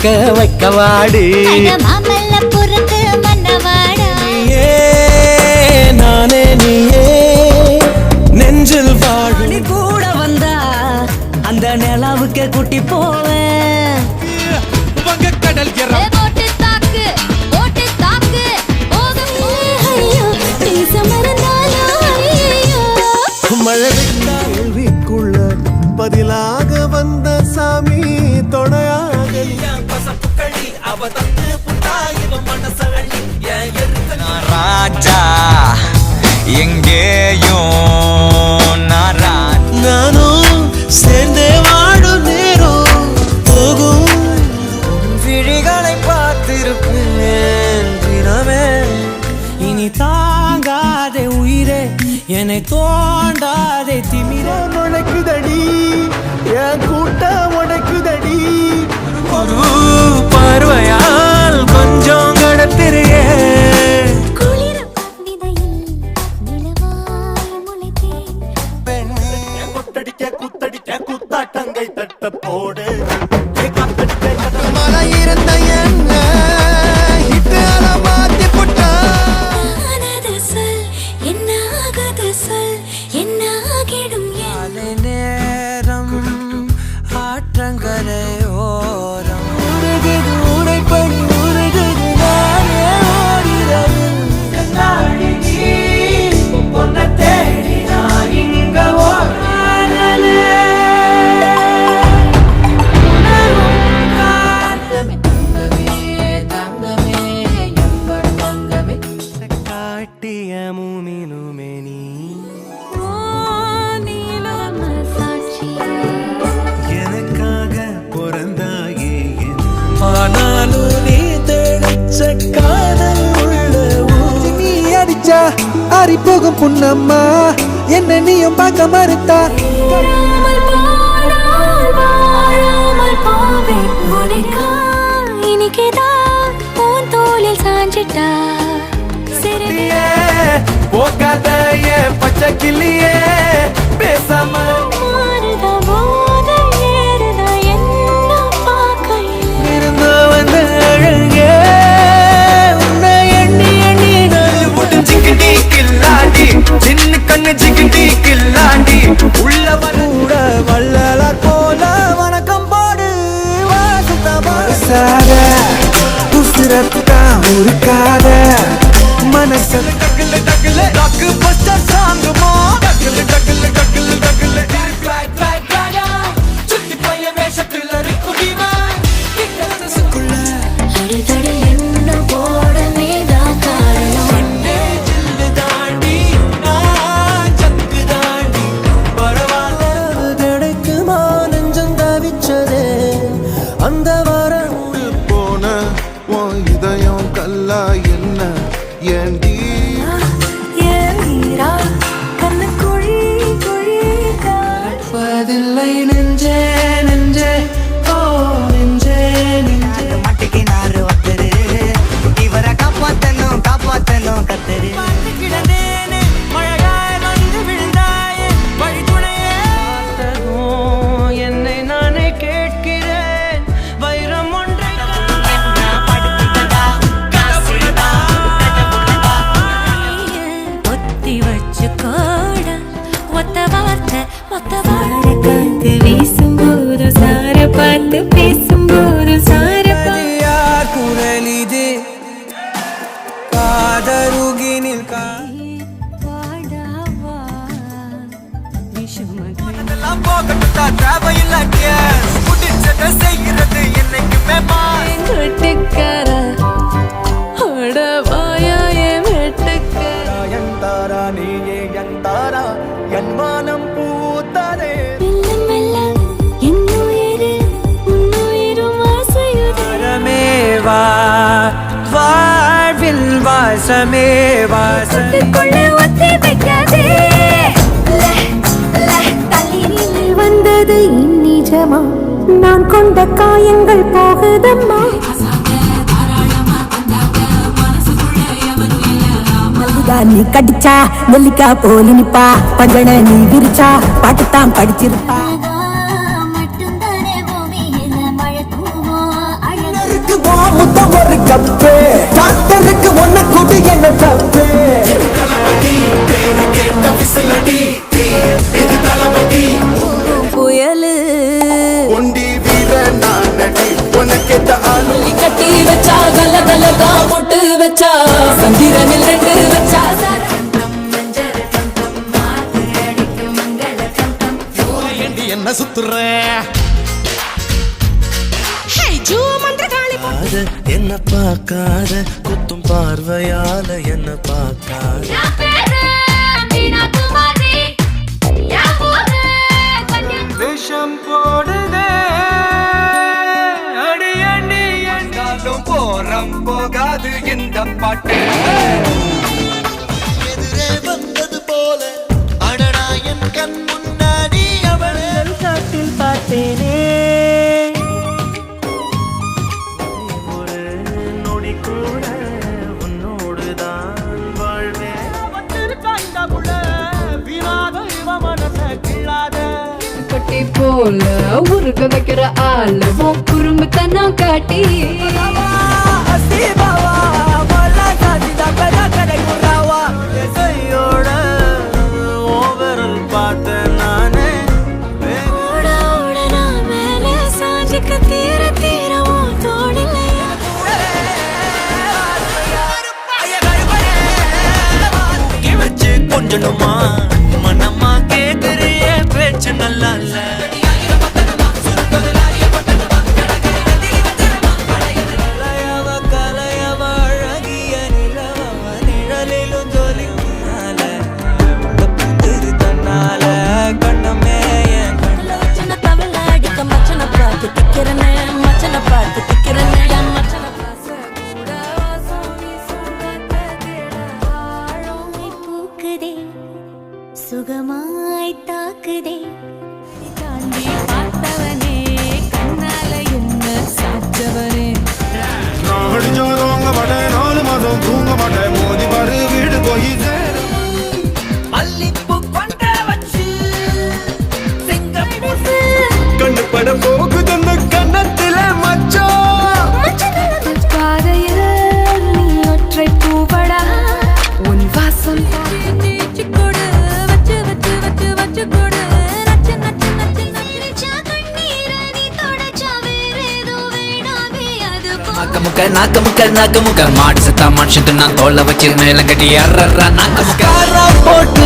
மணக்க வைக்கவாடி நானே நீயே நெஞ்சில் வாழி கூட வந்தா அந்த நிலாவுக்கே கூட்டி போவேன் கடல் மழை கேள்விக்குள்ள பதிலாக வந்த சாமி தொடையாக ராஜா எங்கேயும் நானும் சேர்ந்தே வாடும் நேரம் போகும் விழிகளை பார்த்திருப்பேன் தினமே இனி தாங்காதே உயிரே என்னை தோண்டாதே திமிர உடைக்குதடி என் கூட்டம் உடைக்குதடி ஒரு பார்வையால் கொஞ்சம் கடத்திரியே குத்தடிக்க குத்தடிக்க குத்தாட்டங்கை தட்ட போடு மழை இருந்த என்ன மாத்தி புட்டா நேரம் ஆற்றங்கரை ஓரம் உருகுது உடைப்படி உருகுது நானே ஓடுறது பொன்ன தேடி நான் இங்க காட்டிய மூமினுமே நீ ஆனாலும் நீ தெளிச்ச காதல் உள்ள நீ அடிச்சா ஆறி போகும் புண்ணம்மா என்ன நீயும் பார்க்க மறுத்தா போகாத பச்சை கிளியே பேசாம சின்ன கண்ணு ஜிகிண்டி கில்லாண்டி உள்ளவன் கூட வள்ளலார் போல வணக்கம் போடு வாசத்தமாசாத உசிரத்தா உருக்காத மனச டக்குல டக்குல டக்கு பஸ்டர் சாங்குமா டக்குல டக்குல டக்குல டக்குல சுத்தி பைய வேஷத்துல ரிக்குடிமா கிட்டசுக்குள்ள அடிதடி என்ன போட நீதா காரணம் அந்த வாரம் போன உன் இதயம் கல்லா என்ன ஏண்டி கண்ணு குழி குழி பதில்லை நெஞ்சே நெஞ்சே ஓ நெஞ்சே நெஞ்சே மட்டிக்கு நாறு ஒத்தரு இவரை காப்பாத்தனும் காப்பாத்தனும் கத்தரு கிடந்தேனே மழையாய் வந்து விழுந்தாயே வழி துணையே என்னை நானே கேட்கிறேன் வைரம் ஒன்றை ஒத்தி வச்சு கோட ஒத்த வார்த்தை மொத்த வார்த்தை வீசும்போது சார பார்த்து பேசும்போது சார குரலிது காதருகினில் விஷமெல்லாம் போகட்டா தேவையில்ல முடிச்சத செய்கிறது என்னைக்குமே வெட்டுக்கார எந்தாரா நீயே எந்தாரா என் வானம் பூத்ததே வாழ்வில் வாசமே வாசத்துக்குள்ள ஒத்தி வைக்காதே வந்தது இந்நிஜமா நான் கொண்ட காயங்கள் போகுதம்மா நீ கடிச்சா நெல்லிக்கா போலி நிப்பா பஞ்சன நீ விரிச்சா பாட்டுத்தான் படிச்சிருப்பா தானே சுத்துறேன். என்ன பார்க்காத குத்தும் பார்வையால என்ன பார்க்காத விஷம் போடுதே அடி அடி என்றாலும் போரம் போகாது இந்த பாட்டு. எதிரே வந்தது போல அடடா என் கண் முன்னாடி அவளை காட்டில் பார்த்தேனே. போல உருக வைக்கிற ஆளு குறும்புத்தனம் காட்டி கொஞ்சமா மனமா கேக்குறிய பேச்சு நல்லா இல்ல. சுகமாய் தாக்குதே தாண்டி பார்த்தவனே கண்ணால என்ன சாச்சவனே. நான் அடிச்சவன் வாங்க மாட்டேன், 4 மாதம் தூங்க மாட்டேன், மோதி பாரு வீடு போய் மல்லிப்பூ கொண்ட வச்சு கண்ணு பட போகுது அந்த கண்ணத்தில மச்சோ. பாதையில் நீ ஒற்றை பூவடா உன் வாசம் நாக்க மாடு சத்தா மனுஷன் நான் தோல்ல வச்சிருந்தேன் கட்டி போட்டு